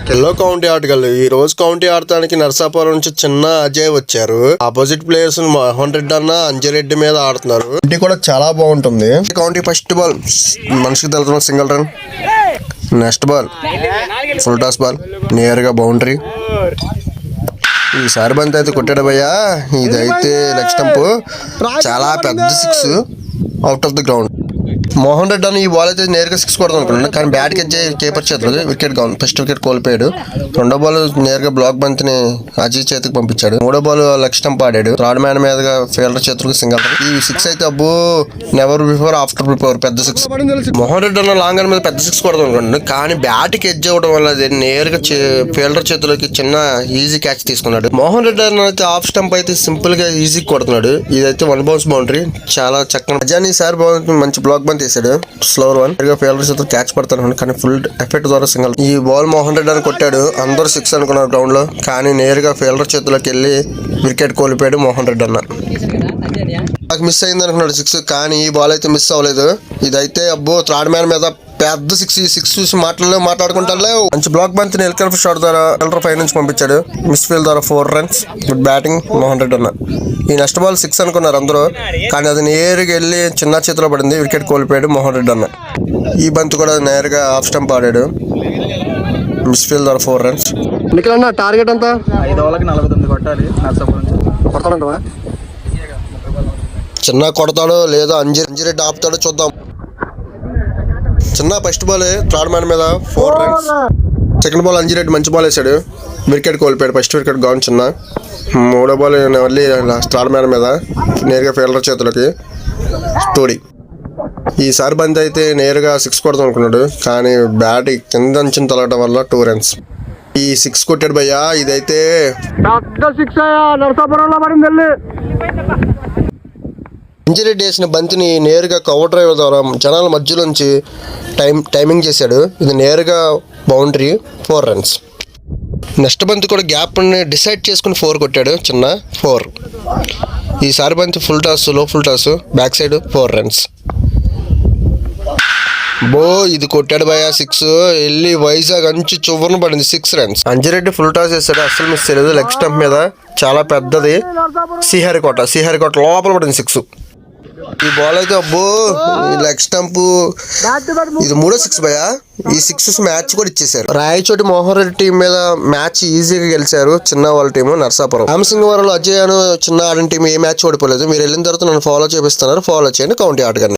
Hello county ఆటగాళ్ళు, ఈ రోజు కౌంటీ ఆడటానికి నరసాపురం నుంచి చిన్న అజయ్ వచ్చారు. ఆపోజిట్ ప్లేయర్స్ మోహన్ రెడ్డి అన్న అంజిరెడ్డి మీద ఆడుతున్నారు. ఇది కూడా చాలా బాగుంటుంది. కౌంటీ ఫస్ట్ బాల్ మనిషికి తెలుతున్న single run. Next ball full toss ball, నేరుగా బౌండరీ. ఈసారి బంతి అయితే కొట్టాడు భయ్యా. ఇదైతే లెగ్ స్టంప్, చాలా పెద్ద six, out of the ground. Mohan Reddy అని ఈ బాల్ అయితే నేరుగా సిక్స్ కొడదాం అనుకున్నాను, కానీ బ్యాట్కి వచ్చే కీపర్ చేతులు వికెట్ కావాలి. ఫస్ట్ వికెట్ కోల్పోయాడు. రెండో బాల్ నేరుగా బ్లాక్ బంతిని అజయ్ చేతికి పంపించాడు. మూడో బాల్ లెగ్ స్టంప్ ఆడాడు. థర్డ్ మ్యాన్ మీదుగా ఫీల్డర్ చేతులకు సింగల్. ఈ సిక్స్ అయితే అబ్బో నెవర్ బిఫోర్ ఆఫ్టర్ బిఫోర్ పెద్ద సిక్స్. మోహన్ రెడ్డి అన్న లాంగ్ మీద పెద్ద సిక్స్ కొడదాం అనుకున్నాను, కానీ బ్యాట్కి ఎడ్జ్ అవ్వడం వల్ల అది నేరుగా ఫీల్డర్ చేతులకి చిన్న ఈజీ క్యాచ్ తీసుకున్నాడు. మోహన్ రెడ్డి అన్న అయితే ఆఫ్ స్టంప్ అయితే సింపుల్ గా ఈజీ కొడుతున్నాడు. ఇదైతే వన్ బౌన్స్ బౌండరీ, చాలా చక్కగా. అజయ్ ఈసారి మంచి బ్లాక్ బంతి వేసాడు. స్లోవర్ వన్, ఫీల్డర్ చేతులు క్యాచ్ పడతాను, కానీ ఫుల్ ఎఫెక్ట్ ద్వారా సింగల్. ఈ బాల్ మోహన్ రెడ్డి అని కొట్టాడు. అందరూ సిక్స్ అనుకున్నారు గ్రౌండ్ లో, కానీ నేరుగా ఫీల్డర్ చేతుల్లోకి వెళ్ళి వికెట్ కోల్పోయాడు మోహన్ రెడ్డి అన్న. నాకు మిస్ అయింది అనుకున్నాడు సిక్స్, కానీ ఈ బాల్ అయితే మిస్ అవ్వలేదు. ఇదైతే అబ్బో థర్డ్ మ్యాన్ మీద పెద్ద సిక్స్. ఈ సిక్స్ చూసి మాట్లాడుకుంటారులే. మంచి బ్లాక్ బంతిని ఎల్కర్ షాట్ ద్వారా ఫీల్డర్ 5 నుంచి పంపించాడు. మిస్ ఫీల్డ్ ద్వారా 4 runs. Good batting Mohan Reddy అన్న. ఈ నెక్స్ట్ బాల్ సిక్స్ అనుకున్నారు అందరూ, కానీ అది నేరుగా వెళ్ళి చిన్న చేతిలో పడింది. వికెట్ కోల్పోయాడు మోహన్ రెడ్డి అన్న. ఈ బంతి కూడా నేరుగా ఆఫ్ స్టంప్ ఆడాడు. మిస్ ఫీల్డ్ ద్వారా 4 రన్స్. నిఖిల్ టార్గెట్ అంతా 5 ఓవర్లకి 49 కొట్టాలి. కొడతాడంటవా? చిన్న కొడతాడో లేదా అంజిరెడ్డి ఆపుతాడో చూద్దాం. చిన్న ఫస్ట్ బాల్ థర్డ్ మ్యాన్ మీద 4 రన్స్. సెకండ్ బాల్ అంజిరెడ్డి మంచి బాల్ వేసాడు. వికెట్ కోల్పోయాడు. ఫస్ట్ వికెట్ గౌన్ చిన్న. మూడో బాల్ మళ్ళీ థర్డ్ మ్యాన్ మీద నేరుగా ఫీల్డర్ చేతులకి తోడి. ఈసారి బంతి అయితే నేరుగా సిక్స్ కొడదాం అనుకున్నాడు, కానీ బ్యాట్ కింద అంచిన తలగడం వల్ల 2 రన్స్. ఈ సిక్స్ కొట్టాడు భయ్యా. ఇదైతే సిక్స్ నరసాపురంలో పడింది. అంజిరెడ్డి వేసిన బంతిని నేరుగా కవర్ డ్రైవర్ ద్వారా జనాల మధ్యలోంచి టైమింగ్ చేశాడు. ఇది నేరుగా బౌండరీ, 4 రన్స్. నెక్స్ట్ బంతి కూడా గ్యాప్ని డిసైడ్ చేసుకుని 4 కొట్టాడు చిన్న, 4. ఈసారి బంతి ఫుల్ టాస్, లో full toss, back side 4 runs. బో ఇది కొట్టాడు భయ్యా 6. వెళ్ళి వైజాగ్ అంచు చివరన పడింది, 6 రన్స్. అంజిరెడ్డి ఫుల్ టాస్ వేసాడు, అస్సలు మిస్ చేయలేదు. లెగ్ స్టంప్ మీద చాలా పెద్దది, శ్రీహరికోట లోపల పడింది 6. ఈ బాల్ అయితే అబ్బో లెగ్ స్టంప్. ఇది 3వ 6 భయ్యా. ఈ 6 మ్యాచ్ కూడా ఇచ్చేసారు. రాయచోటి మోహన్ రెడ్డి టీం మీద మ్యాచ్ ఈజీగా గెలిచారు చిన్న వాళ్ళ టీము నరసాపురం. రామసింగవరంలో అజయ్ అను చిన్న ఆడిన టీం ఏ మ్యాచ్ ఓడిపోలేదు. మీరు వెళ్ళిన తర్వాత నన్ను ఫాలో చేపిస్తున్నారు. ఫాలో చేయండి కౌంటీ ఆటగాన్ని.